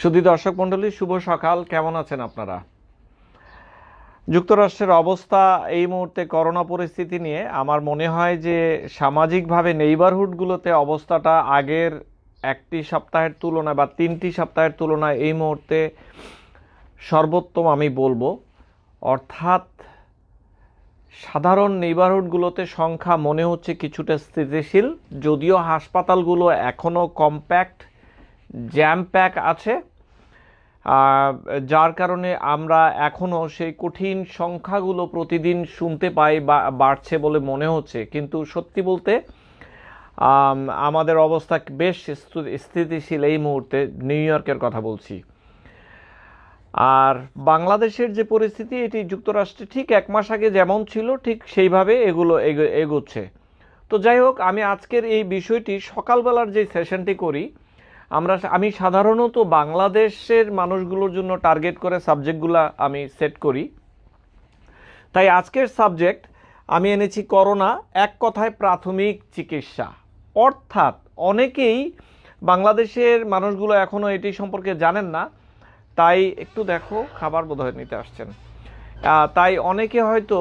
সুধী দর্শক মণ্ডলী, শুভ সকাল। কেমন আছেন আপনারা? যুক্তরাষ্ট্রের অবস্থা এই মুহূর্তে করোনা পরিস্থিতি নিয়ে আমার মনে হয় যে সামাজিকভাবে নেইবারহুডগুলোতে অবস্থাটা আগের একটি সপ্তাহের তুলনায় বা 3টি সপ্তাহের তুলনায় এই মুহূর্তে সর্বোত্তম আমি বলবো। অর্থাৎ সাধারণ নেইবারহুডগুলোতে সংখ্যা মনে হচ্ছে কিছুটা স্থিতিশীল, যদিও হাসপাতালগুলো এখনও কম্প্যাক্ট জ্যাম প্যাক আছে, যার কারণে আমরা এখনও সেই কঠিন সংখ্যাগুলো প্রতিদিন শুনতে পাই বা বাড়ছে বলে মনে হচ্ছে। কিন্তু সত্যি বলতে আমাদের অবস্থা বেশ স্থিতিশীল এই মুহূর্তে, নিউ ইয়র্কের কথা বলছি। আর বাংলাদেশের যে পরিস্থিতি, এটি যুক্তরাষ্ট্রে ঠিক 1 মাস আগে যেমন ছিল ঠিক সেইভাবে এগুলো এগোচ্ছে। তো যাই হোক, আমি আজকের এই বিষয়টি সকালবেলার যে সেশনটি করি, আমি সাধারণত বাংলাদেশের মানুষগুলোর জন্য টার্গেট করে সাবজেক্টগুলো আমি সেট করি। তাই আজকের সাবজেক্ট আমি এনেছি করোনা, এক কথায় প্রাথমিক চিকিৎসা। অর্থাৎ অনেকেই বাংলাদেশের মানুষগুলো এখনও এটি সম্পর্কে জানেন না। তাই একটু দেখো, খাবার বোধহয় নিতে আসছেন। তাই অনেকে হয়তো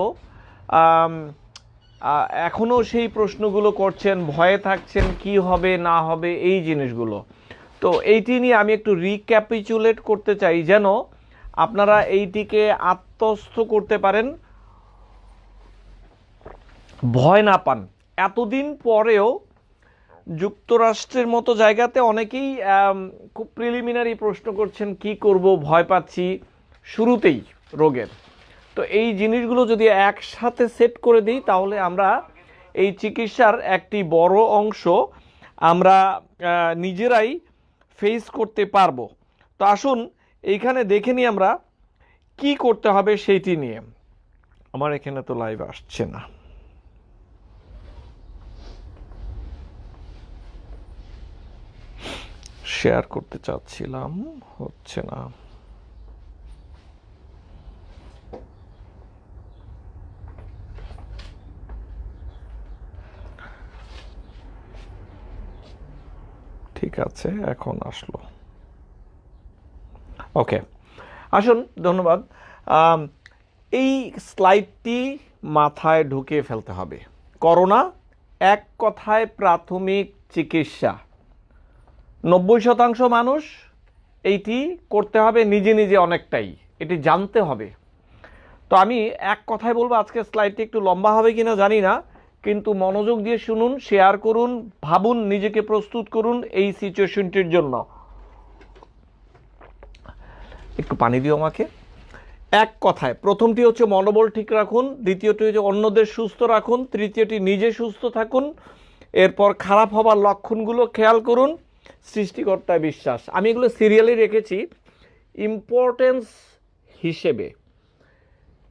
এখনও সেই প্রশ্নগুলো করছেন, ভয়ে থাকছেন কি হবে না হবে এই জিনিসগুলো। তো এইটি নিয়ে আমি একটু রিক্যাপিচুলেট করতে চাই, যেন আপনারা এইটিকে আত্মস্থ করতে পারেন, ভয় না পান। এতদিন পরেও যুক্তরাষ্ট্রের মতো জায়গাতে অনেকেই খুব প্রিলিমিনারি প্রশ্ন করছেন, কি করব, ভয় পাচ্ছি শুরুতেই রোগের। তো এই জিনিসগুলো যদি একসাথে সেট করে দিই, তাহলে আমরা এই চিকিৎসার একটি বড় অংশ আমরা নিজেরাই ফেস করতে পারবো। তো আসুন এইখানে দেখে নিই আমরা কি করতে হবে সেইটি নিয়ে। আমার এখানে তো লাইভ আসছে না। শেয়ার করতে চাচ্ছিলাম, হচ্ছে না। ঠিক আছে, এখন আসলো। ওকে, আসুন, ধন্যবাদ। এই স্লাইডটি মাথায় ঢুকিয়ে ফেলতে হবে। করোনা, এক কথায় প্রাথমিক চিকিৎসা। 90% মানুষ এইটি করতে হবে নিজে নিজে, অনেকটাই এটি জানতে হবে। তো আমি এক কথায় বলবো, আজকে স্লাইডটি একটু লম্বা হবে কিনা জানি না, কিন্তু মনোযোগ দিয়ে শুনুন, শেয়ার করুন, ভাবুন, নিজেকে প্রস্তুত করুন এই সিচুয়েশনটির জন্য। একটু পানি দিও আমাকে। এক কথায় প্রথমটি হচ্ছে মনোবল ঠিক রাখুন, দ্বিতীয়টি হচ্ছে অন্যদের সুস্থ রাখুন, তৃতীয়টি নিজে সুস্থ থাকুন, এরপর খারাপ হবার লক্ষণগুলো খেয়াল করুন, সৃষ্টিকর্তায় বিশ্বাস। আমি এগুলো সিরিয়ালি রেখেছি ইম্পর্টেন্স হিসেবে।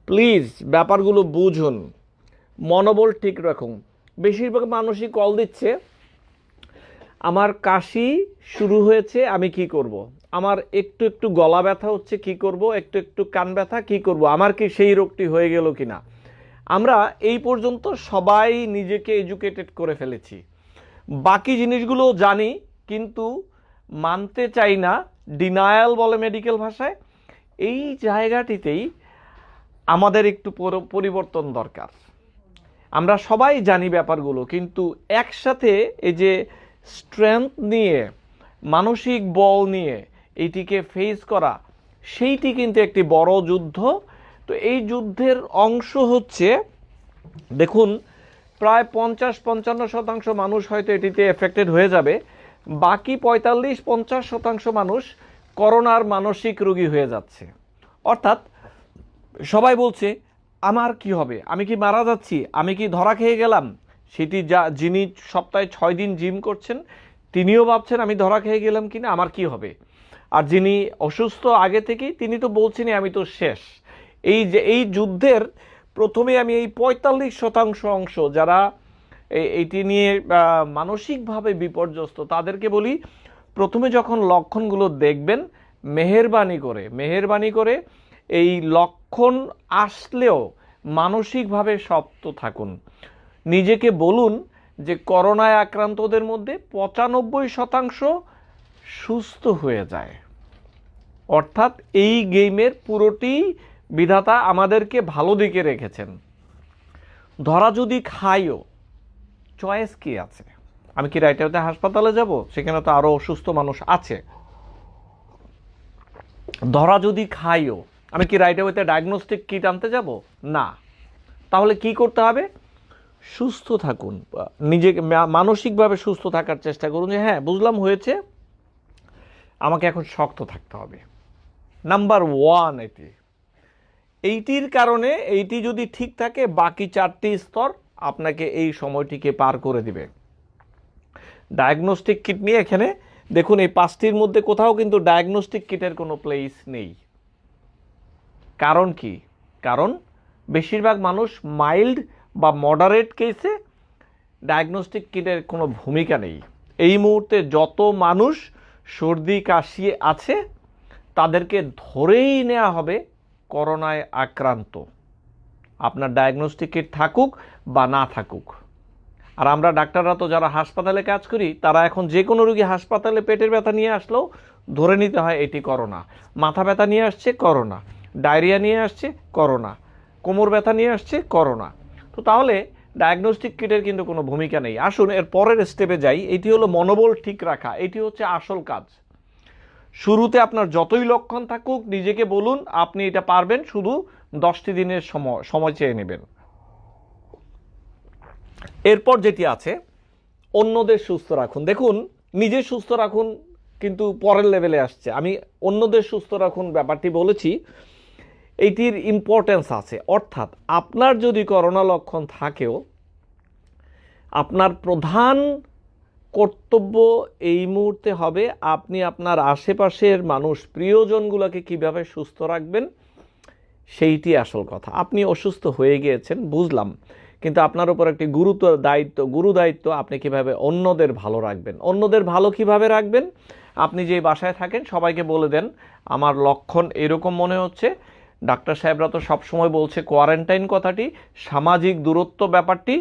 প্লিজ ব্যাপারগুলো বুঝুন, মনোবল ঠিক রাখুন। বেশিরভাগ মানুষই কল দিচ্ছে, আমার কাশি শুরু হয়েছে, আমি কি করব, আমার একটু একটু গলা ব্যথা হচ্ছে, কি করব, একটু একটু কান ব্যথা, কি করব, আমার কি সেই রোগটি হয়ে গেল কিনা। আমরা এই পর্যন্ত সবাই নিজেকে এডুকেটেড করে ফেলেছি, বাকি জিনিসগুলো জানি, কিন্তু মানতে চাই না, ডিনায়াল বলে মেডিকেল ভাষায়। এই জায়গাটিতেই আমাদের একটু পরিবর্তন দরকার। আমরা সবাই জানি ব্যাপারগুলো, কিন্তু একসাথে এই যে স্ট্রেংথ নিয়ে, মানসিক বল নিয়ে এইটিকে ফেস করা, সেইটি কিন্তু একটি বড় যুদ্ধ। তো এই যুদ্ধের অংশ হচ্ছে, দেখুন, প্রায় 50-55% মানুষ হয়তো এটিতে এফেক্টেড হয়ে যাবে, বাকি 45-50% মানুষ করোনার মানসিক রোগী হয়ে যাচ্ছে। অর্থাৎ সবাই বলছে, আমার কি হবে, আমি কি মারা যাচ্ছি, আমি কি ধরা খেয়ে গেলাম। সেটি যিনি সপ্তাহে 6 দিন জিম করছেন, তিনিও ভাবছেন আমি ধরা খেয়ে গেলাম কিনা, আমার কি হবে। আর যিনি অসুস্থ আগে থেকেই, তিনি তো বলছেনই আমি তো শেষ। এই যুদ্ধের প্রথমে আমি এই 45% অংশ যারা এইটি নিয়ে মানসিকভাবে বিপর্যস্ত, তাদেরকে বলি, প্রথমে যখন লক্ষণগুলো দেখবেন, মেহেরবানি করে এই লক্ষণ আসলেও মানসিকভাবে শক্ত থাকুন। নিজেকে বলুন যে করোনায় আক্রান্তদের মধ্যে 95% সুস্থ হয়ে যায়। অর্থাৎ এই গেমের পুরোটি বিধাতা আমাদেরকে ভালো দিকে রেখেছেন। ধরা যদি খাইও, চয়েস কি আছে? আমি কি রাইটারতে হাসপাতালে যাব? সেখানে তো আরও অসুস্থ মানুষ আছে। ধরা যদি খাইও, আমি কি রাইটারতে ডায়াগনস্টিক কিট আনতে যাব? না। তাহলে কি করতে হবে? সুস্থ থাকুন, নিজেকে মানসিকভাবে সুস্থ থাকার চেষ্টা করুন যে হ্যাঁ বুঝলাম হয়েছে, আমাকে এখন শক্ত থাকতে হবে। নাম্বার 1 এইটির কারণে এইটি যদি ঠিক থাকে, বাকি 4টি স্তর আপনাকে এই সময়টিকে পার করে দিবে। ডায়াগনস্টিক কিট নিয়ে এখানে দেখুন এই 5টির মধ্যে কোথাও কিন্তু ডায়াগনস্টিক কিটের কোনো প্লেস নেই। কারণ কি? কারণ বেশিরভাগ মানুষ মাইল্ড বা মডারেট কেসে ডায়াগনস্টিক কিটের কোনো ভূমিকা নেই। এই মুহূর্তে যত মানুষ সর্দি কাশি আছে তাদেরকে ধরেই নেওয়া হবে করোনায় আক্রান্ত, আপনার ডায়াগনস্টিক কিট থাকুক বা না থাকুক। আর আমরা ডাক্তাররা তো যারা হাসপাতালে কাজ করি, তারা এখন যে কোনো রোগী হাসপাতালে পেটের ব্যথা নিয়ে আসলেও ধরে নিতে হয় এটি করোনা, মাথা ব্যথা নিয়ে আসছে করোনা, ডায়রিয়া নিয়ে আসছে করোনা, কোমর ব্যথা নিয়ে আসছে করোনা। তো তাহলে ডায়াগনস্টিক কিটের কিন্তু কোনো ভূমিকা নেই। আসুন এর পরের স্টেপে যাই। এটি হলো মনোবল ঠিক রাখা, এটি হচ্ছে আসল কাজ। শুরুতে আপনার যতই লক্ষণ থাকুক নিজেকে বলুন আপনি এটা পারবেন, শুধু 10টি দিনের সময় চেয়ে নেবেন। এরপর যেটি আছে, অন্যদের সুস্থ রাখুন। দেখুন নিজে সুস্থ রাখুন কিন্তু পরের লেভেলে আসছে। আমি অন্যদের সুস্থ রাখুন ব্যাপারটি বলেছি, এইটির ইম্পর্টেন্স আছে। অর্থাৎ আপনার যদি করোনা লক্ষণ থাকেও, আপনার প্রধান কর্তব্য এই মুহূর্তে হবে আপনি আপনার আশেপাশের মানুষ প্রিয়জনগুলোকে কিভাবে সুস্থ রাখবেন, সেইটি আসল কথা। আপনি অসুস্থ হয়ে গিয়েছেন বুঝলাম, কিন্তু আপনার উপর একটি গুরু দায়িত্ব আপনি কিভাবে অন্যদের ভালো রাখবেন। অন্যদের ভালো কিভাবে রাখবেন? আপনি যে বাসায় থাকেন সবাইকে বলে দেন আমার লক্ষণ এরকম মনে হচ্ছে। ডাক্তার সাহেবরা তো সবসময় বলছে কোয়ারেন্টাইন কথাটি, সামাজিক দূরত্ব ব্যাপারটি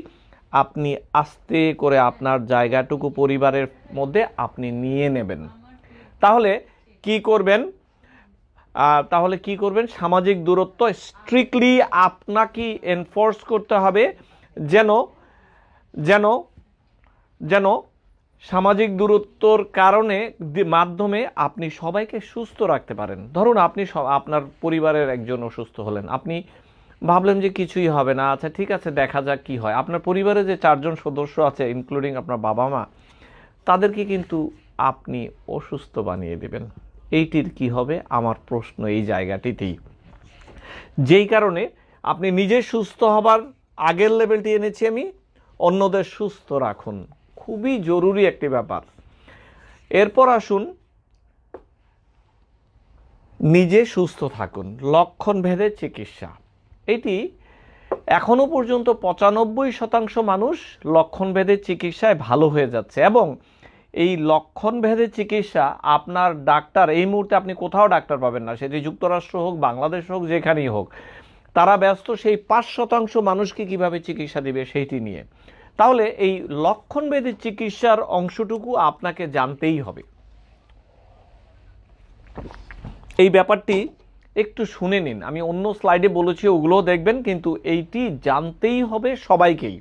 আপনি আস্তে করে আপনার জায়গাটুকু পরিবারের মধ্যে আপনি নিয়ে নেবেন। তাহলে কি করবেন? সামাজিক দূরত্ব স্ট্রিক্টলি আপনাকে এনফোর্স করতে হবে, যেন যেন যেন সামাজিক দূরত্বর মাধ্যমে আপনি সবাইকে সুস্থ রাখতে পারেন। ধরুন আপনি আপনার পরিবারের একজন অসুস্থ হলেন, আপনি ভাবলেন যে কিছুই হবে না, আচ্ছা ঠিক আছে দেখা যাক কি হয়। আপনার পরিবারে যে 4 জন সদস্য আছে ইনক্লুডিং আপনার বাবা মা, তাদেরকে কিন্তু আপনি অসুস্থ বানিয়ে দেবেন। এইটির কি হবে? আমার প্রশ্ন এই জায়গাটিতেই। যেই কারণে আপনি নিজে সুস্থ হবার আগের লেভেলটি এনেছি আমি, অন্যদের সুস্থ রাখুন, খুবই জরুরি একটি ব্যাপার। এরপর আসুন নিজে সুস্থ থাকুন, লক্ষণ ভেদে চিকিৎসা। এটি এখনো পর্যন্ত 95% মানুষ লক্ষণ ভেদে চিকিৎসায় ভালো হয়ে যাচ্ছে, এবং এই লক্ষণ ভেদে চিকিৎসা আপনার ডাক্তার এই মুহূর্তে আপনি কোথাও ডাক্তার পাবেন না, সেটি যুক্তরাষ্ট্র হোক বাংলাদেশ হোক যেখানেই হোক, তারা ব্যস্ত সেই 5% মানুষকে কিভাবে চিকিৎসা দিবে সেইটি নিয়ে। তাহলে এই লক্ষণ ভেদে চিকিৎসার অংশটুকু আপনাকে জানতেই হবে। এই ব্যাপারটি একটু শুনে নিন, আমি অন্য স্লাইডে বলেছি ওগুলোও দেখবেন, কিন্তু এইটি জানতেই হবে সবাইকেই।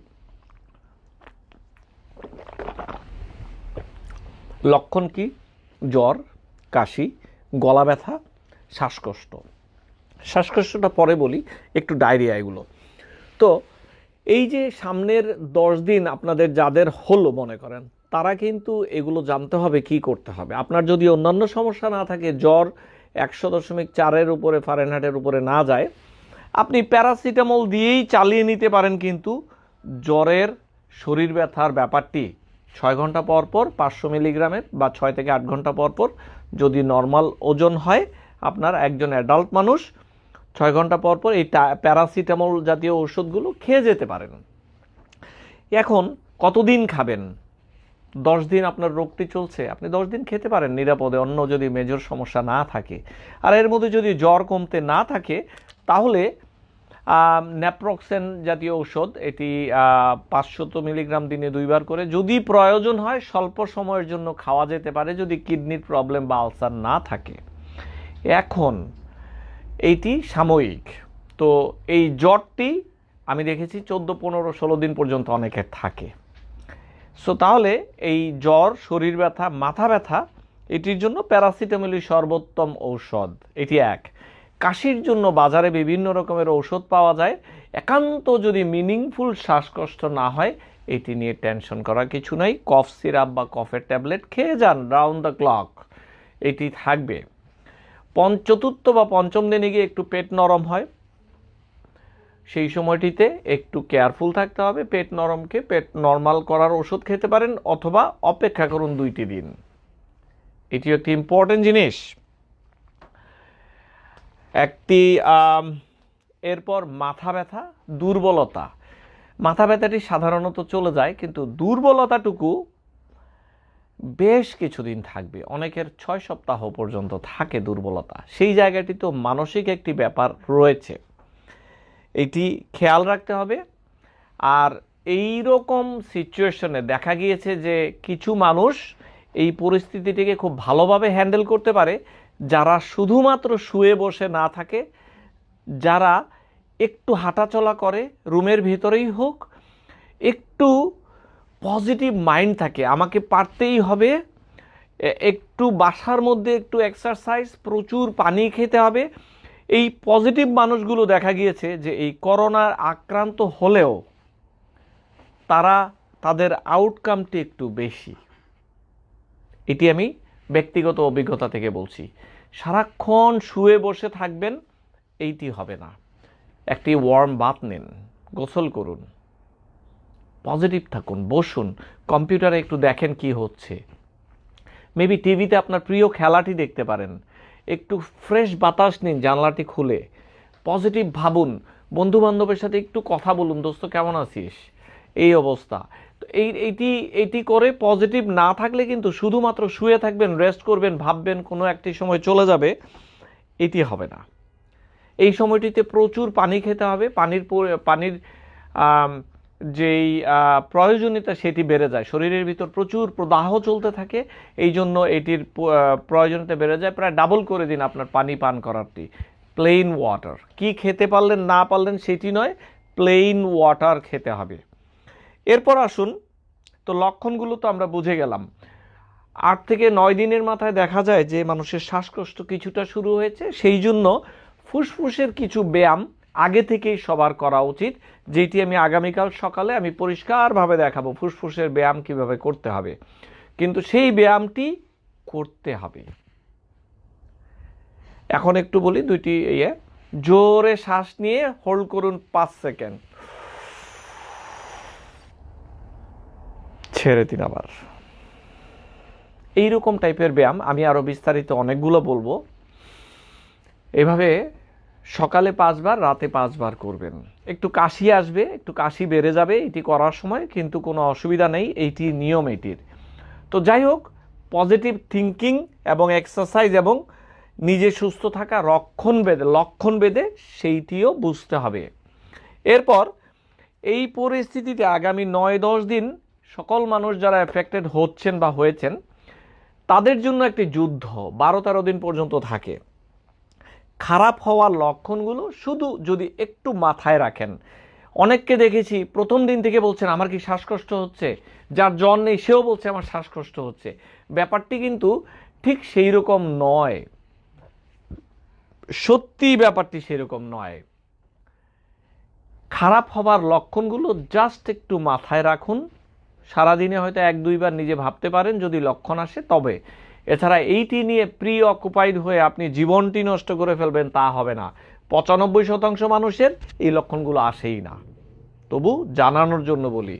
লক্ষণ কি? জ্বর, কাশি, গলা ব্যথা, শ্বাসকষ্টটা পরে বলি, একটু ডায়রিয়া, এগুলো। তো এই যে সামনের 10 দিন আপনাদের যাদের হলো মনে করেন, তারা কিন্তু এগুলো জানতে হবে কি করতে হবে। আপনার যদি অন্যান্য সমস্যা না থাকে, জ্বর 100.4 উপরে ফারেনহাইটের উপরে না যায়, আপনি প্যারাসিটামল দিয়েই চালিয়ে নিতে পারেন, কিন্তু জ্বরের শরীর ব্যথার ব্যাপারটি 6 ঘন্টা পর পর 500 মিলিগ্রামের বা 6 থেকে 8 ঘন্টা পর পর, যদি নর্মাল ওজন হয় আপনার একজন অ্যাডাল্ট মানুষ, 6 ঘন্টা পর পর এই প্যারাসিটামল জাতীয় ওষুধগুলো খেয়ে যেতে পারেন। এখন কতদিন খাবেন? 10 দিন আপনার রোগটি চলছে, আপনি 10 দিন খেতে পারেন নিরাপদে, অন্য যদি মেজর সমস্যা না থাকে। আর এর মধ্যে যদি জ্বর কমতে না থাকে, তাহলে ন্যাপ্রক্সেন জাতীয় ঔষধ, এটি 500 মিলিগ্রাম দিনে 2 বার করে যদি প্রয়োজন হয় স্বল্প সময়ের জন্য খাওয়া যেতে পারে, যদি কিডনির প্রবলেম বা আলসার না থাকে। এখন এইটি সাময়িক। তো এই জ্বরটি আমি দেখেছি 14, 15, 16 দিন পর্যন্ত অনেকের থাকে। সো তাহলে এই জ্বর, শরীর ব্যথা, মাথা ব্যথা, এটির জন্য প্যারাসিটামলই সর্বোত্তম ঔষধ। এটি এক। কাশির জন্য বাজারে বিভিন্ন রকমের ঔষধ পাওয়া যায়। একান্ত যদি মিনিংফুল শ্বাসকষ্ট না হয়, এটি নিয়ে টেনশন করার কিছু নাই। কফ সিরাপ বা কফের ট্যাবলেট খেয়ে যান রাউন্ড দ্য ক্লক, এটি থাকবে। চতুর্থ বা পঞ্চম দিনে গিয়ে একটু পেট নরম হয়, সেই সময়টিতে একটু কেয়ারফুল থাকতে হবে। পেট নরমকে পেট নর্মাল করার ওষুধ খেতে পারেন, অথবা অপেক্ষা করুন 2টি দিন। এটি একটি ইম্পর্টেন্ট জিনিস। একটি এরপর মাথা ব্যথা, দুর্বলতা। মাথা ব্যথাটি সাধারণত চলে যায়, কিন্তু দুর্বলতাটুকু বেশ কিছুদিন থাকবে। অনেকের 6 সপ্তাহ পর্যন্ত থাকে দুর্বলতা। সেই জায়গাটি তো মানসিক একটি ব্যাপার রয়েছে, এটি খেয়াল রাখতে হবে। আর এই রকম সিচুয়েশনে দেখা গিয়েছে যে কিছু মানুষ এই পরিস্থিতিটিকে খুব ভালোভাবে হ্যান্ডেল করতে পারে, যারা শুধুমাত্র শুয়ে বসে না থাকে, যারা একটু হাঁটাচলা করে, রুমের ভিতরেই হোক, একটু পজিটিভ মাইন্ড থাকে, আমাকে পারতেই হবে, একটু বাসার মধ্যে একটু এক্সারসাইজ, প্রচুর পানি খেতে হবে। এই পজিটিভ মানুষগুলো দেখা গিয়েছে যে এই করোনার আক্রান্ত হলেও তারা তাদের আউটকামটি একটু বেশি। এটি আমি ব্যক্তিগত অভিজ্ঞতা থেকে বলছি। সারাক্ষণ শুয়ে বসে থাকবেন, এইটি হবে না। একটি ওয়ার্ম বাথ নিন, গোসল করুন, পজিটিভ থাকুন, বসুন, কম্পিউটারে একটু দেখেন কি হচ্ছে, মেবি টিভিতে আপনার প্রিয় খেলাটি দেখতে পারেন, একটু ফ্রেশ বাতাস নিন জানলাটি খুলে, পজিটিভ ভাবুন, বন্ধু বান্ধবের সাথে একটু কথা বলুন, দোস্ত কেমন আছিস, এই অবস্থা। তো এইটি করে পজিটিভ না থাকলে কিন্তু শুধুমাত্র শুয়ে থাকবেন, রেস্ট করবেন, ভাববেন কোনো একটি সময় চলে যাবে, এটি হবে না। এই সময়টিতে প্রচুর পানি খেতে হবে। পানির যেই প্রয়োজনীয়তা সেটি বেড়ে যায়, শরীরের ভিতর প্রচুর প্রদাহ চলতে থাকে, এই জন্য এটির প্রয়োজনীয়তা বেড়ে যায়। প্রায় ডাবল করে দিন আপনার পানি পান করারটি। প্লেন ওয়াটার, কি খেতে পারলেন না পারলেন সেটি নয়, প্লেন ওয়াটার খেতে হবে। এরপর আসুন, তো লক্ষণগুলো তো আমরা বুঝে গেলাম। 8 থেকে 9 দিনের মাথায় দেখা যায় যে মানুষের শ্বাসকষ্ট কিছুটা শুরু হয়েছে। সেই জন্য ফুসফুসের কিছু ব্যায়াম আগে থেকেই সবার করা উচিত, যেটি আমি আগামীকাল সকালে আমি পরিষ্কারভাবে দেখাবো ফুসফুসের ব্যায়াম কিভাবে করতে হবে। কিন্তু সেই ব্যায়ামটি করতে হবে। এখন একটু বলি 2টি জোরে শ্বাস নিয়ে হোল্ড করুন 5 সেকেন্ড, ছেড়ে দিন আবার। এইরকম টাইপের ব্যায়াম আমি আরো বিস্তারিত অনেকগুলো বলবো। এভাবে সকালে 5 বার, রাতে 5 বার করবেন। একটু কাশি আসবে, একটু কাশি বেড়ে যাবে এটি করার সময়, কিন্তু কোনো অসুবিধা নেই, এইটি নিয়ম এটির। তো যাই হোক, পজিটিভ থিঙ্কিং এবং এক্সারসাইজ এবং নিজে সুস্থ থাকা লক্ষণ বেঁধে সেইটিও বুঝতে হবে। এরপর এই পরিস্থিতিতে আগামী 9-10 দিন সকল মানুষ যারা এফেক্টেড হচ্ছেন বা হয়েছেন তাদের জন্য একটি যুদ্ধ 12-13 দিন পর্যন্ত থাকে। খারাপ হওয়ার লক্ষণগুলো শুধু যদি একটু মাথায় রাখেন। অনেককে দেখেছি প্রথম দিন থেকে বলছেন আমার কি শ্বাসকষ্ট হচ্ছে, যার জ্বর নেই সেও বলছে আমার শ্বাসকষ্ট হচ্ছে। ব্যাপারটি কিন্তু ঠিক সেই রকম নয়, সত্যি ব্যাপারটি সেরকম নয়। খারাপ হবার লক্ষণগুলো জাস্ট একটু মাথায় রাখুন। সারাদিনে হয়তো 1-2 বার নিজে ভাবতে পারেন যদি লক্ষণ আসে তবে। এছাড়া এইটি নিয়ে প্রি অকুপাইড হয়ে আপনি জীবনটি নষ্ট করে ফেলবেন তা হবে না। 95% মানুষের এই লক্ষণগুলো আসেই না। তবু জানানোর জন্য বলি,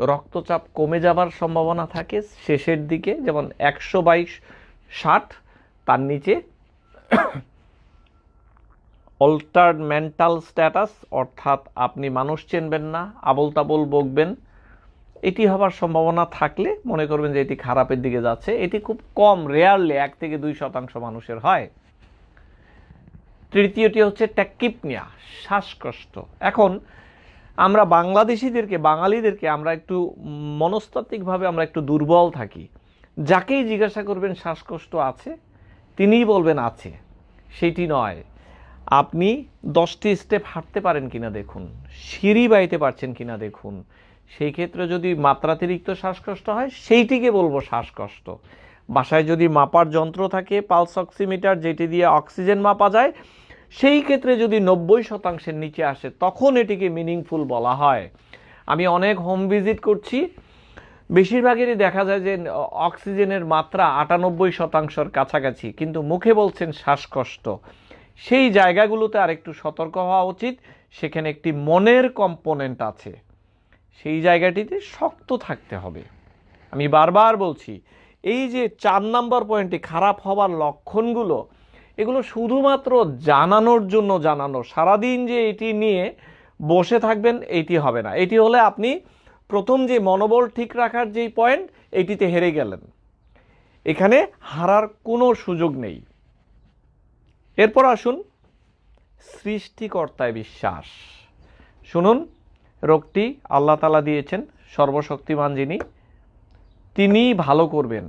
রক্তচাপ কমে যাবার সম্ভাবনা থাকে শেষের দিকে, যেমন 122/60, তার নিচে অল্টার্ড মেন্টাল স্ট্যাটাস, অর্থাৎ আপনি মানুষ চিনবেন না, আবোল তাবোল বকবেন, এটি হবার সম্ভাবনা থাকলে মনে করবেন যে এটি খারাপের দিকে যাচ্ছে। এটি খুব কম, রেয়ারলি 1 থেকে 2% মানুষের হয়। তৃতীয়টি হচ্ছে ট্যাকিপনিয়া, শ্বাসকষ্ট। এখন আমরা বাঙালিদেরকে আমরা একটু মনস্তাত্ত্বিকভাবে আমরা একটু দুর্বল থাকি। যাকেই জিজ্ঞাসা করবেন শ্বাসকষ্ট আছে, তিনিই বলবেন আছে। সেটি নয়। আপনি 10টি স্টেপ হাঁটতে পারেন কিনা দেখুন, সিঁড়ি বাইতে পারছেন কিনা দেখুন। সেই ক্ষেত্রে যদি মাত্রাতিরিক্ত শ্বাসকষ্ট হয় সেইটিকে বলবো শ্বাসকষ্ট। বাসায় যদি মাপার যন্ত্র থাকে পালস অক্সিমিটার, যেটি দিয়ে অক্সিজেন মাপা যায়, সেই ক্ষেত্রে যদি 90% নিচে আসে তখন এটিকে মিনিংফুল বলা হয়। আমি অনেক হোম ভিজিট করছি, বেশিরভাগেরই দেখা যায় যে অক্সিজেনের মাত্রা 98%-র কাছাকাছি, কিন্তু মুখে বলছেন শ্বাসকষ্ট। সেই জায়গাগুলোতে আরেকটু সতর্ক হওয়া উচিত। সেখানে একটি মনের কম্পোনেন্ট আছে, সেই জায়গাটিতে শক্ত থাকতে হবে। আমি বারবার বলছি, এই যে 4 নম্বর পয়েন্টে খারাপ হবার লক্ষণগুলো, এগুলো শুধুমাত্র জানানোর জন্য জানানো। সারাদিন যে এটি নিয়ে বসে থাকবেন এটি হবে না। এটি হলে আপনি প্রথম যে মনোবল ঠিক রাখার যেই পয়েন্ট, এটিতে হেরে গেলেন। এখানে হারার কোনো সুযোগ নেই। এরপর আসুন সৃষ্টিকর্তায় বিশ্বাস। শুনুন, রোগটি আল্লাহ তাআলা দিয়েছেন, সর্বশক্তিমান যিনি, তিনি ভালো করবেন।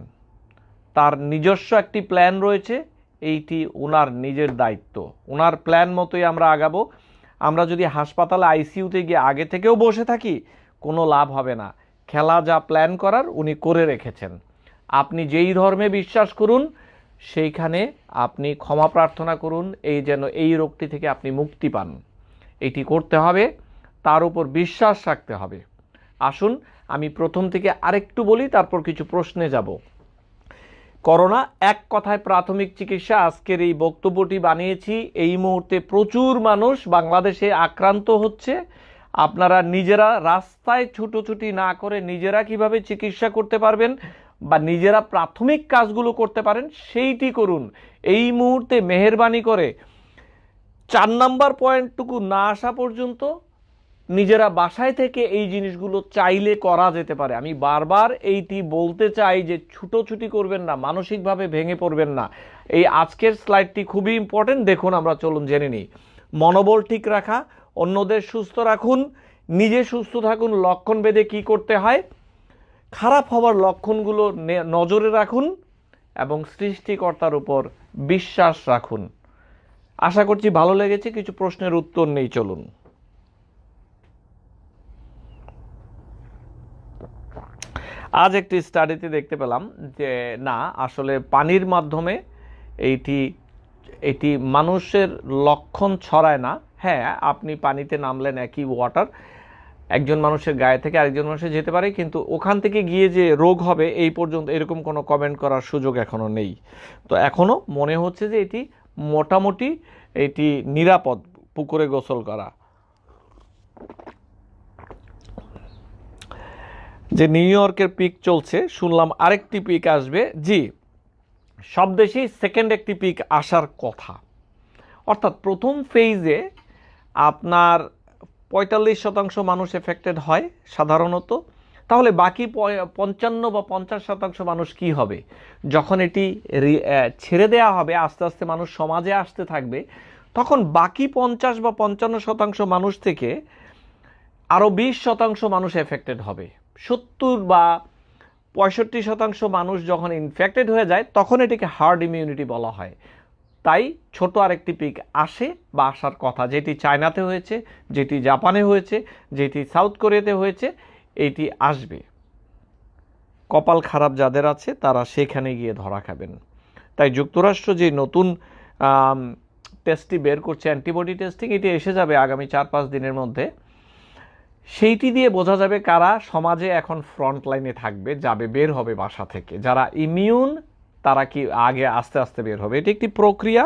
তার নিজস্ব একটি প্ল্যান রয়েছে, এইটি ওনার নিজের দায়িত্ব। ওনার প্ল্যান মতোই আমরা আগাবো। আমরা যদি হাসপাতালে আইসিইউতে গিয়ে আগে থেকেও বসে থাকি, কোনো লাভ হবে না। খেলা যা প্ল্যান করার উনি করে রেখেছেন। আপনি যেই ধর্মে বিশ্বাস করুন সেইখানে আপনি ক্ষমা প্রার্থনা করুন, এই যেন এই রোগটি থেকে আপনি মুক্তি পান। এটি করতে হবে, তার উপর বিশ্বাস রাখতে হবে। আসুন আমি প্রথম থেকে আরেকটু বলি, তারপর কিছু প্রশ্নে যাব। করোনা এক কথায় প্রাথমিক চিকিৎসা, আজকের এই বক্তব্যটি বানিয়েছি। এই মুহূর্তে প্রচুর মানুষ বাংলাদেশে আক্রান্ত হচ্ছে। আপনারা নিজেরা রাস্তায় ছুটোছুটি না করে নিজেরা কিভাবে চিকিৎসা করতে পারবেন বা নিজেরা প্রাথমিক কাজগুলো করতে পারেন সেইটি করুন। এই মুহূর্তে মেহেরবানি করে 4 নাম্বার পয়েন্টটুকু না আসা পর্যন্ত নিজেরা বাসায় থেকে এই জিনিসগুলো চাইলে করা যেতে পারে। আমি বারবার এইটি বলতে চাই যে ছুটোছুটি করবেন না, মানসিকভাবে ভেঙে পড়বেন না। এই আজকের স্লাইডটি খুবই ইম্পর্টেন্ট, দেখুন আমরা চলুন জেনে নিই। মনোবল ঠিক রাখা, অন্যদের সুস্থ রাখুন, নিজে সুস্থ থাকুন। লক্ষণ ভেদে কী করতে হয়, খারাপ হওয়ার লক্ষণগুলো নজরে রাখুন এবং সৃষ্টিকর্তার উপর বিশ্বাস রাখুন। আশা করছি ভালো লেগেছে। কিছু প্রশ্নের উত্তর নেই, চলুন। আজ একটি স্টাডিতে দেখতে পেলাম যে না, আসলে পানির মাধ্যমে এটি মানুষের লক্ষণ ছড়ায় না। হ্যাঁ, আপনি পানিতে নামলেন, একই ওয়াটার একজন মানুষের গায়ে থেকে আরেকজন মানুষের যেতে পারে, কিন্তু ওখান থেকে গিয়ে যে রোগ হবে এই পর্যন্ত এরকম কোনো কমেন্ট করার সুযোগ এখনও নেই। তো এখনও মনে হচ্ছে যে এটি মোটামুটি এটি নিরাপদ পুকুরে গোসল করা। যে নিউ ইয়র্কের পিক চলছে, শুনলাম আরেকটি পিক আসবে। জি, সব দেশেই সেকেন্ড একটি পিক আসার কথা। অর্থাৎ প্রথম ফেজে আপনার 45% মানুষ এফেক্টেড হয় সাধারণত। তাহলে বাকি 55 বা 50% মানুষ কি হবে? যখন এটি ছেড়ে দেওয়া হবে, আস্তে আস্তে মানুষ সমাজে আসতে থাকবে, তখন বাকি 50 বা 55% মানুষ থেকে আরও 20% মানুষ এফেক্টেড হবে। 70 বা 65% মানুষ যখন ইনফেক্টেড হয়ে যায় তখন এটিকে হার্ড ইমিউনিটি বলা হয়। তাই ছোট আরেকটি পিক আসে বা আসার কথা, যেটি চায়নাতে হয়েছে, যেটি জাপানে হয়েছে, যেটি সাউথ কোরিয়াতে হয়েছে, এটি আসবে। কপাল খারাপ যাদের আছে তারা সেখানে গিয়ে ধরা খাবেন। তাই যুক্তরাষ্ট্র যে নতুন টেস্টটি বের করছে, অ্যান্টিবডি টেস্টিং, এটি এসে যাবে আগামী 4-5 দিনের মধ্যে। সেইটি দিয়ে বোঝা যাবে কারা সমাজে এখন ফ্রন্ট লাইনে থাকবে, যাবে, বের হবে বাসা থেকে। যারা ইমিউন তারা কি আগে আস্তে আস্তে বের হবে। এটি একটি প্রক্রিয়া,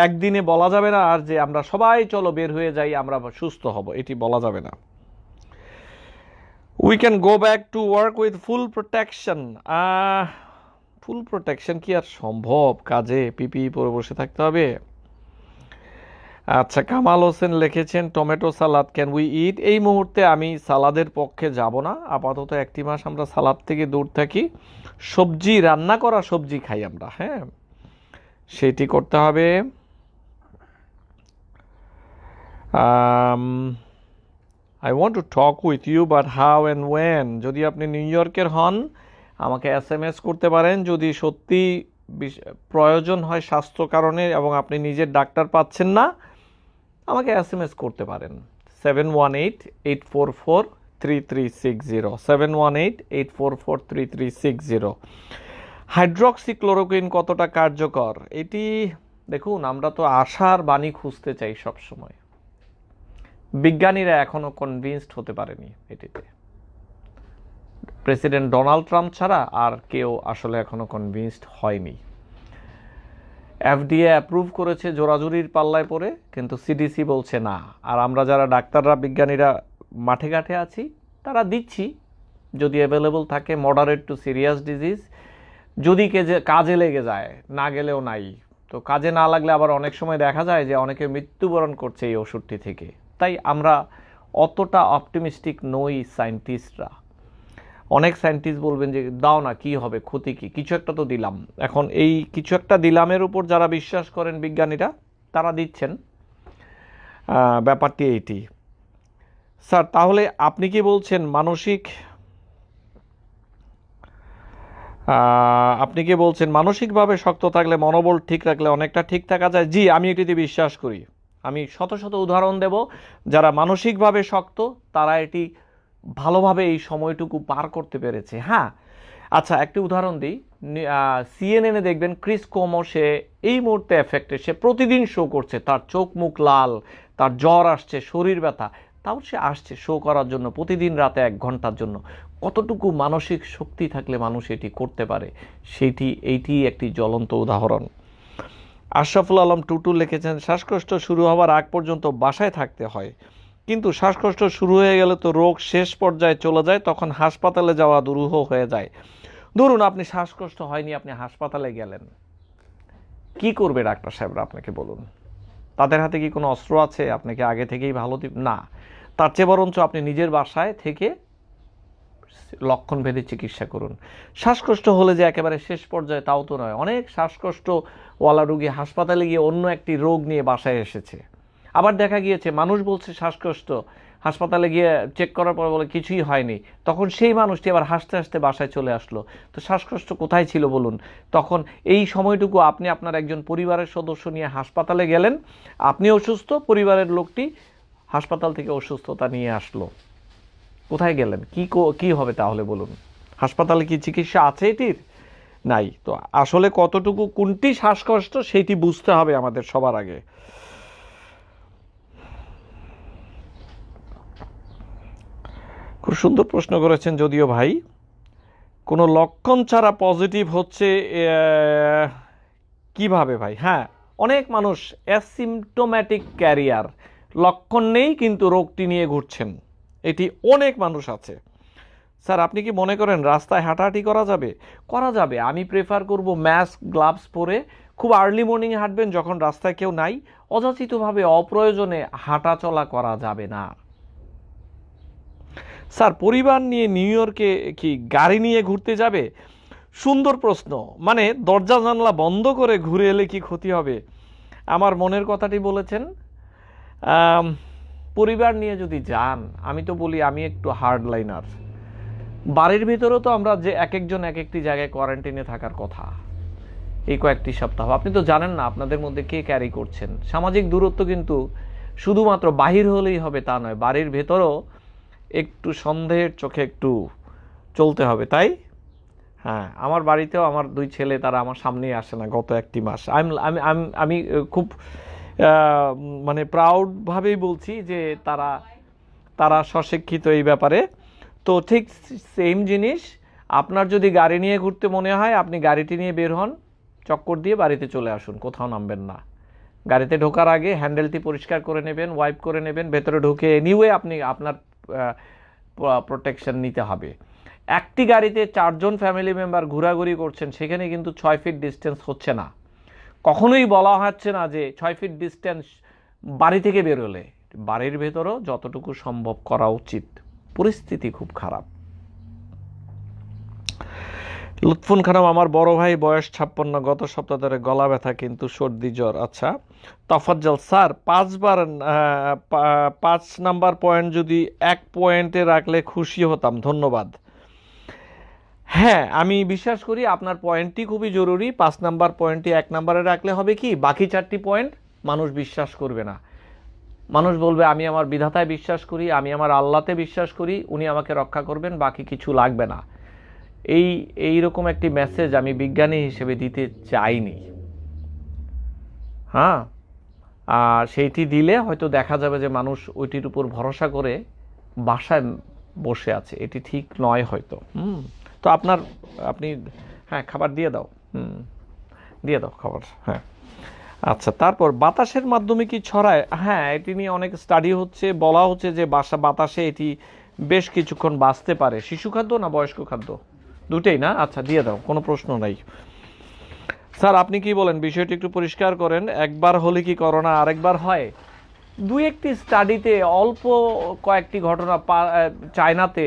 একদিনে বলা যাবে না আর যে আমরা সবাই চলো বের হয়ে যাই, আমরা সুস্থ হব, এটি বলা যাবে না। We can go back to work with full protection. Full protection কি আর সম্ভব? কাজে পিপি পরে বসে থাকতে হবে? আচ্ছা, কামাল হোসেন লিখেছেন tomato salad can we eat. এই মুহূর্তে আমি সালাদের পক্ষে যাব না, আপাতত 1 মাস আমরা সালাদ থেকে দূর থাকি। সবজি, রান্না করা সবজি খাই আমরা, হ্যাঁ, সেটি করতে হবে। I want to talk with you but how and when. যদি আপনি নিউ ইয়র্কের হন আমাকে SMS করতে পারেন। যদি সত্যি প্রয়োজন হয় স্বাস্থ্য কারণে এবং আপনি নিজের ডাক্তার পাচ্ছেন না, আমাকে SMS করতে পারেন 718-844-3360, 718-844-3360। হাইড্রক্সিক্লোরোকুইন কতটা কার্যকর? এটি দেখুন, আমরা তো আশার বাণী খুঁজতে চাই সব সময়। বিজ্ঞানীরা এখনো কনভিন্সড হতে পারেনি এটিতে। প্রেসিডেন্ট ডোনাল্ড ট্রাম্প ছাড়া আর কেউ আসলে এখনো কনভিন্সড হয়নি। FDA অ্যাপ্রুভ করেছে জোরাজুরির পাল্লায় পড়ে, কিন্তু CDC বলছে না। আর আমরা যারা ডাক্তাররা বিজ্ঞানীরা মাঠে ঘাটে আছি তারা দিচ্ছি, যদি অ্যাভেলেবল থাকে মডারেট টু সিরিয়াস ডিজিজ, যদি কাজে লেগে যায়, না গেলেও নাই। তো কাজে না লাগলে আবার অনেক সময় দেখা যায় যে অনেকে মৃত্যুবরণ করছে এই ওষুধটি থেকে। তাই আমরা অতটা অপটিমিস্টিক নই সায়েন্টিস্টরা। অনেক সায়েন্টিস্ট বলবেন যে দাও না, কি হবে, ক্ষতি কি, কিছু একটা তো দিলাম। এখন এই কিছু একটা দিলামের উপর যারা বিশ্বাস করেন বিজ্ঞানীরা, তারা দিচ্ছেন। ব্যাপারটি এইটি। স্যার, তাহলে আপনি কি বলছেন মানসিকভাবে শক্ত থাকলে, মনোবল ঠিক রাখলে অনেকটা ঠিক থাকা যায়? জি, আমি এটিতে বিশ্বাস করি। আমি শত শত উদাহরণ দেব, যারা মানসিকভাবে শক্ত তারা এটি ভালোভাবে এই সময়টুকু পার করতে পেরেছে। হ্যাঁ, আচ্ছা, একটি উদাহরণ দিই। CNN-এ দেখবেন ক্রিস কোমো, সে এই মুহূর্তে এফেক্টে, সে প্রতিদিন শো করছে, তার চোখ মুখ লাল, তার জ্বর আসছে, শরীর ব্যথা, তাও সে আসছে শো করার জন্য প্রতিদিন রাতে 1 ঘন্টার জন্য। কতটুকু মানসিক শক্তি থাকলে মানুষ এটি করতে পারে, এইটি একটি জ্বলন্ত উদাহরণ। আশরাফুল আলম টুটু লিখেছেন, শ্বাসকষ্ট শুরু হওয়ার আগ পর্যন্ত বাসায় থাকতে হয়, কিন্তু শ্বাসকষ্ট শুরু হয়ে গেলে তো রোগ শেষ পর্যায়ে চলে যায়, তখন হাসপাতালে যাওয়া দুরূহ হয়ে যায়। ধরুন আপনি শ্বাসকষ্ট হয়নি, আপনি হাসপাতালে গেলেন, কি করবে ডাক্তার সাহেবরা আপনাকে বলুন? তাদের হাতে কি কোনো অস্ত্র আছে আপনাকে আগে থেকেই ভালো না? তার চেয়ে বরঞ্চ আপনি নিজের বাসায় থেকে লক্ষণ ভেদে চিকিৎসা করুন। শ্বাসকষ্ট হলে যে একেবারে শেষ পর্যায়ে তাও তো নয়। অনেক শ্বাসকষ্টওয়ালা রোগী হাসপাতালে গিয়ে অন্য একটি রোগ নিয়ে বাসায় এসেছে। আবার দেখা গিয়েছে মানুষ বলছে শ্বাসকষ্ট, হাসপাতালে গিয়ে চেক করার পর বলে কিছুই হয়নি, তখন সেই মানুষটি আবার হাসতে হাসতে বাসায় চলে আসলো। তো শ্বাসকষ্ট কোথায় ছিল বলুন? তখন এই সময়টুকু আপনি আপনার একজন পরিবারের সদস্য নিয়ে হাসপাতালে গেলেন, আপনি অসুস্থ, পরিবারের লোকটি হাসপাতাল থেকে অসুস্থতা নিয়ে আসলো, কোথায় গেলেন? কি হবে তাহলে বলুন? হাসপাতালে কি চিকিৎসা আছে এটির? নাই। তো আসলে কতটুকু কোনটি শ্বাসকষ্ট সেইটি বুঝতে হবে আমাদের সবার আগে। খুব সুন্দর প্রশ্ন করেছেন যদিও ভাই। কোনো লক্ষণ ছাড়া পজিটিভ হচ্ছে কিভাবে ভাই? হ্যাঁ, অনেক মানুষ অ্যাসিমটোম্যাটিক ক্যারিয়ার, লক্ষণ নেই কিন্তু রোগটি নিয়ে ঘুরছেন, এটি অনেক মানুষ আছে। স্যার, আপনি কি মনে করেন রাস্তায় হাঁটাহাঁটি করা যাবে? করা যাবে। আমি প্রেফার করব মাস্ক, গ্লাভস পরে খুব আর্লি মর্নিংয়ে হাঁটবেন, যখন রাস্তায় কেউ নাই। অযাচিতভাবে অপ্রয়োজনে হাঁটা চলা করা যাবে না। স্যার, পরিবার নিয়ে নিউ ইয়র্কে কি গাড়ি নিয়ে ঘুরতে যাবে? সুন্দর প্রশ্ন। মানে দরজা জানলা বন্ধ করে ঘুরে এলে কি ক্ষতি হবে? আমার মনের কথাটি বলেছেন। পরিবার নিয়ে যদি যান, আমি তো বলি আমি একটু হার্ড লাইনার। বাড়ির ভিতরেও তো আমরা যে একজন এক একটি জায়গায় কোয়ারেন্টাইনে থাকার কথা এই কয়েকটি সপ্তাহ। আপনি তো জানেন না আপনাদের মধ্যে কে ক্যারি করছেন। সামাজিক দূরত্ব কিন্তু শুধুমাত্র বাহির হলেই হবে তা নয়, বাড়ির ভেতরও একটু সন্দেহের চোখে একটু চলতে হবে। তাই হ্যাঁ, আমার বাড়িতেও আমার 2 ছেলে, তারা আমার সামনেই আসে না গত 1 মাস। আমি খুব মানে প্রাউডভাবেই বলছি যে তারা স্বশিক্ষিত এই ব্যাপারে। তো ঠিক সেম জিনিস, আপনার যদি গাড়ি নিয়ে ঘুরতে মনে হয়, আপনি গাড়িটি নিয়ে বের হন, চক্কর দিয়ে বাড়িতে চলে আসুন, কোথাও নামবেন না। গাড়িতে ঢোকার আগে হ্যান্ডেলটি পরিষ্কার করে নেবেন, ওয়াইপ করে নেবেন, ভেতরে ঢুকে এনিওয়ে আপনি আপনার প্রোটেকশন নিতে হবে। একটি গাড়িতে 4 জন ফ্যামিলি মেম্বার ঘোরাঘুরি করছেন, সেখানে কিন্তু 6 ফিট ডিস্টেন্স হচ্ছে না। কখনোই বলা হচ্ছে না যে 6 ফিট ডিস্টেন্স বাড়ি থেকে বেরোলে। বাড়ির ভেতরও যতটুকু সম্ভব করা উচিত। পরিস্থিতি খুব খারাপ। লুৎফুন খানম, আমার বড় ভাই, বয়স 56, গত সপ্তাহ ধরে গলা ব্যথা কিন্তু সর্দি জ্বর। আচ্ছা, তাফাজ্জল স্যার, 5 নাম্বার পয়েন্ট যদি 1 পয়েন্টে রাখলে খুশি হতাম, ধন্যবাদ। হ্যাঁ, আমি বিশ্বাস করি আপনার পয়েন্টটি খুবই জরুরি। 5 নাম্বার পয়েন্টটি 1 নাম্বারে রাখলে হবে কি, বাকি 4টি পয়েন্ট মানুষ বিশ্বাস করবে না। মানুষ বলবে আমি আমার বিধাতায় বিশ্বাস করি, আমি আমার আল্লাহতে বিশ্বাস করি, উনি আমাকে রক্ষা করবেন, বাকি কিছু লাগবে না। এইরকম একটি মেসেজ আমি বিজ্ঞানী হিসেবে দিতে চাইনি। হ্যাঁ, আর সেইটি দিলে হয়তো দেখা যাবে যে মানুষ ওইটির উপর ভরসা করে বাসায় বসে আছে, এটি ঠিক নয় হয়তো। তো আপনি, হ্যাঁ, খাবার দিয়ে দাও। দিয়ে দাও খাবার, হ্যাঁ। আচ্ছা, তারপর বাতাসের মাধ্যমে কি ছড়ায়? হ্যাঁ, এটি নিয়ে অনেক স্টাডি হচ্ছে, বলা হচ্ছে যে বাতাসে এটি বেশ কিছুক্ষণ বাঁচতে পারে। শিশু খাদ্য না বয়স্ক খাদ্য? দুটেই না? আচ্ছা, দিয়ে দাও, কোনো প্রশ্ন নাই। স্যার আপনি কি বলেন, বিষয়টি একটু পরিষ্কার করেন। একবার হলে কি করোনা আরেকবার হয়? দুই একটি স্টাডিতে অল্প কয়েকটি ঘটনা চায়নাতে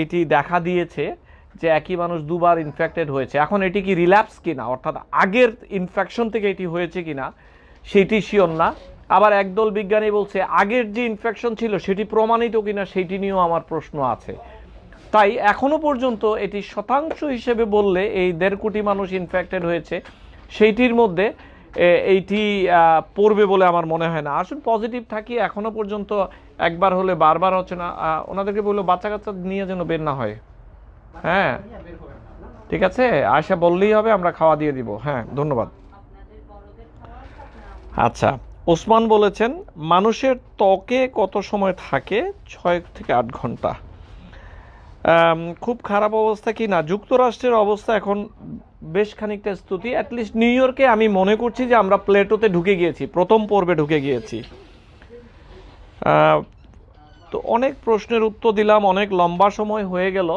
এইটি দেখা দিয়েছে যে একই মানুষ দুবার ইনফেক্টেড হয়েছে। এখন এটি কি রিল্যাপস কিনা, অর্থাৎ আগের ইনফেকশন থেকে এটি হয়েছে কিনা সেটি শিওর না। আবার একদল বিজ্ঞানী বলছে আগের যে ইনফেকশন ছিল সেটি প্রমাণিত কিনা সেটি নিয়েও আমার প্রশ্ন আছে। তাই এখনো পর্যন্ত এটি শতাংশ হিসেবে বললে এই 1.5 কোটি মানুষ ইনফেক্টেড হয়েছে, সেইটির মধ্যে এইটি পড়বে বলে আমার মনে হয় না। আসুন পজিটিভ থাকি, এখনো পর্যন্ত একবার হলে বারবার হচ্ছে না। ওনাদেরকে বললো বাচ্চা কাচ্চা নিয়ে যেন বের না হয়। হ্যাঁ, ঠিক আছে, আয়সা বললেই হবে, আমরা খাওয়া দিয়ে দিব। হ্যাঁ, ধন্যবাদ। আচ্ছা, ওসমান বলেছেন মানুষের ত্বকে কত সময় থাকে? 6 থেকে 8 ঘন্টা। খুব খারাপ অবস্থা কি না? যুক্তরাষ্ট্রের অবস্থা এখন বেশ খানিকটা স্তুতি। অ্যাটলিস্ট নিউ ইয়র্কে আমি মনে করছি যে আমরা প্লেটোতে ঢুকে গিয়েছি, প্রথম পর্বে ঢুকে গিয়েছি। তো অনেক প্রশ্নের উত্তর দিলাম, অনেক লম্বা সময় হয়ে গেল।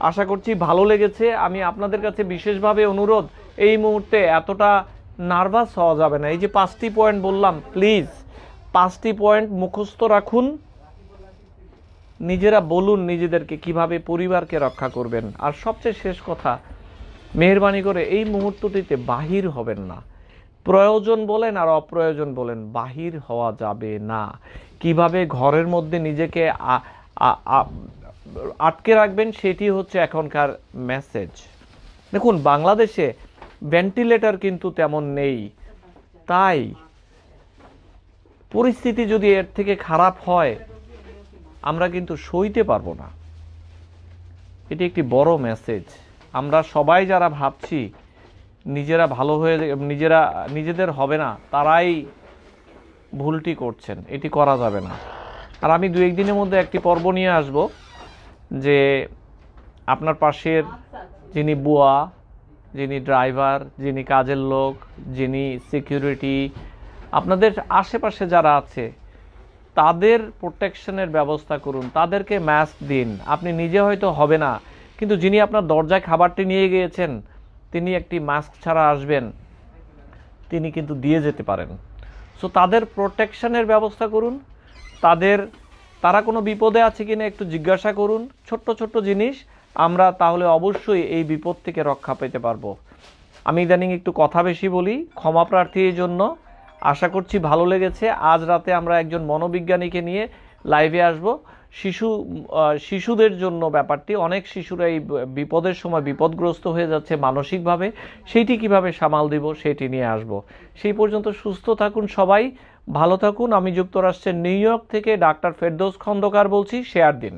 আশা করছি ভালো লেগেছে। আমি আপনাদের কাছে বিশেষভাবে অনুরোধ, এই মুহূর্তে এতটা নার্ভাস হওয়া যাবে না। এই যে 5টি পয়েন্ট বললাম, প্লিজ 5টি পয়েন্ট মুখস্থ রাখুন, নিজেরা বলুন নিজেদেরকে কিভাবে পরিবারকে রক্ষা করবেন। আর সবচেয়ে শেষ কথা, মেহেরবানি করে এই মুহূর্তটিতে বাহির হবেন না। প্রয়োজন বলেন আর অপ্রয়োজন বলেন, বাহির হওয়া যাবে না। কিভাবে ঘরের মধ্যে নিজেকে আটকে রাখবেন সেটি হচ্ছে এখনকার মেসেজ। দেখুন, বাংলাদেশে ভেন্টিলেটর কিন্তু তেমন নেই, তাই পরিস্থিতি যদি এর থেকে খারাপ হয় আমরা কিন্তু সইতে পারবো না। এটি একটি বড় মেসেজ। আমরা সবাই যারা ভাবছি নিজেরা ভালো হয়ে নিজেদের হবে না, তারাই ভুলটি করছেন। এটি করা যাবে না। আর আমি 2-1 দিনের মধ্যে একটি পর্ব নিয়ে আসব যে আপনার পাশের যিনি বুয়া, যিনি ড্রাইভার, যিনি কাজের লোক, যিনি সিকিউরিটি, আপনাদের আশেপাশে যারা আছে তাদের প্রোটেকশনের ব্যবস্থা করুন, তাদেরকে মাস্ক দিন। আপনি নিজে হয়তো হবে না, কিন্তু যিনি আপনার দরজায় খাবারটি নিয়ে গিয়েছেন তিনি একটি মাস্ক ছাড়া আসবেন, তিনি কিন্তু দিয়ে যেতে পারেন। সো তাদের প্রোটেকশনের ব্যবস্থা করুন। তারা কোনো বিপদে আছে কিনা একটু জিজ্ঞাসা করুন। ছোট্ট ছোট্ট জিনিস, আমরা তাহলে অবশ্যই এই বিপদ থেকে রক্ষা পেতে পারবো। আমি ইদানিং একটু কথা বেশি বলি, ক্ষমা প্রার্থী এই জন্য। আশা করছি ভালো লেগেছে। আজ রাতে আমরা একজন মনোবিজ্ঞানীকে নিয়ে লাইভে আসব। শিশুদের জন্য ব্যাপারটি, অনেক শিশুরা এই বিপদের সময় বিপদগ্রস্ত হয়ে যাচ্ছে মানসিকভাবে, সেইটি কিভাবে সামাল দিব সেটি নিয়ে আসব। সেই পর্যন্ত সুস্থ থাকুন সবাই, ভালো থাকুন। আমি যুক্তরাষ্ট্রের নিউ ইয়র্ক থেকে ডাক্তার ফেরদৌস খন্দকার বলছি। শেয়ার দিন।